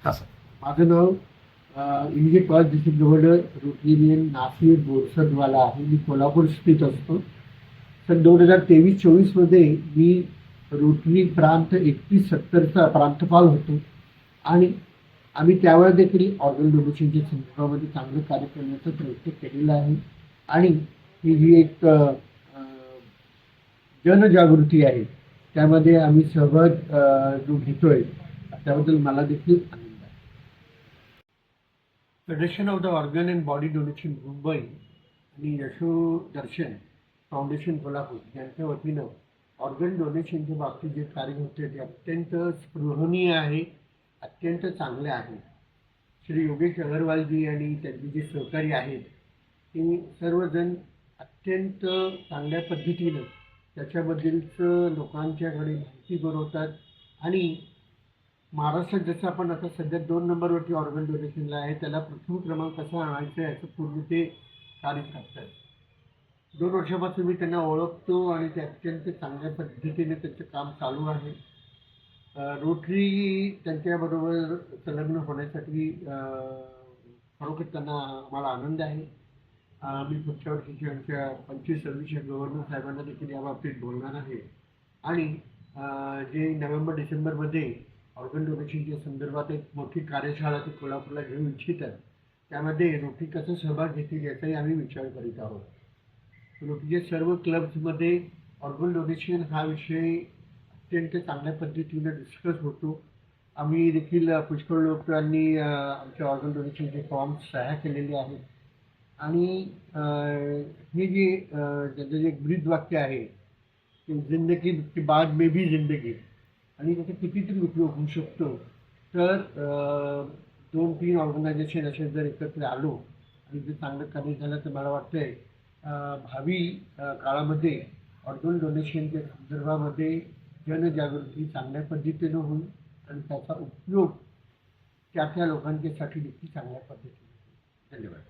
असं. माझं नाव immediate college district governor Rotarian Nasir Borsadwala आहे. मी कोल्हापूर स्थित असतो. सन 2023-24 मी रोटरी प्रांत 3170चा प्रांतपाल होतो आणि आम्ही त्यावेळेस देखील ऑर्गन डोनेशनच्या संदर्भामध्ये चांगलं कार्य करण्याचा प्रयत्न केलेला आहे. आणि ही जी एक जनजागृती आहे त्यामध्ये आम्ही सहभाग जो घेतोय त्याबद्दल मला देखील आनंद आहे. Federation of the organ and body donation Mumbai आणि यशो दर्शन फाउंडेशन कोल्हापूर यांच्या वतीनं ऑर्गन डोनेशनच्या बाबतीत जे कार्य होते ते अत्यंत स्पृहणीय आहे, अत्यंत चांगले आहे. श्री योगेश अगरवालजी आणि त्यांचे जे सहकारी आहेत ते सर्वजण अत्यंत चांगल्या पद्धतीनं त्याच्याबद्दलचं लोकांच्याकडे माहिती पुरवतात. आणि महाराष्ट्रात जसं आपण आता सध्या 2 नंबरवरती ऑर्गन डोनेशनला आहे, त्याला प्रथम क्रमांक कसा आणायचा याचं पूर्ण ते कार्य करतात. 2 वर्षापासून मी त्यांना ओळखतो आणि ते अत्यंत चांगल्या पद्धतीने त्यांचं काम चालू आहे. रोटरी त्यांच्याबरोबर संलग्न होण्यासाठी खरोखर त्यांना आम्हाला आनंद आहे. मी पुढच्या वर्षीच्या आमच्या 25-26 गव्हर्नर साहेबांना देखील याबाबतीत बोलणार आहे. आणि जे नोव्हेंबर-डिसेंबरमध्ये ऑर्गन डोनेशनच्या संदर्भात एक मोठी कार्यशाळा ते कोल्हापूरला घेऊ इच्छितात. त्यामध्ये रोटरी कसं सहभाग घेतील याचाही आम्ही विचार करीत आहोत. रोटरीच्या सर्व क्लब्समध्ये ऑर्गन डोनेशन हा विषय अत्यंत चांगल्या पद्धतीनं डिस्कस होतो. आम्ही देखील पुष्कळ लोकांनी आमच्या ऑर्गन डोनेशनचे फॉर्म्स सह्या केलेले आहेत. आणि हे जे त्याचं जे एक ब्रीद वाक्य आहे की जिंदगी के बाद में भी जिंदगी, आणि त्याचा कितीतरी उपयोग होऊ शकतो. तर 2-3 ऑर्गनायझेशन असे जर एकत्र आलो आणि जर चांगलं कार्य झालं तर मला वाटतंय भावी काळामध्ये ऑर्गन डोनेशनच्या संदर्भामध्ये जनजागृती चांगल्या पद्धतीनं होईल आणि त्याचा उपयोग त्या लोकांच्यासाठी देखील चांगल्या पद्धतीने होईल. धन्यवाद.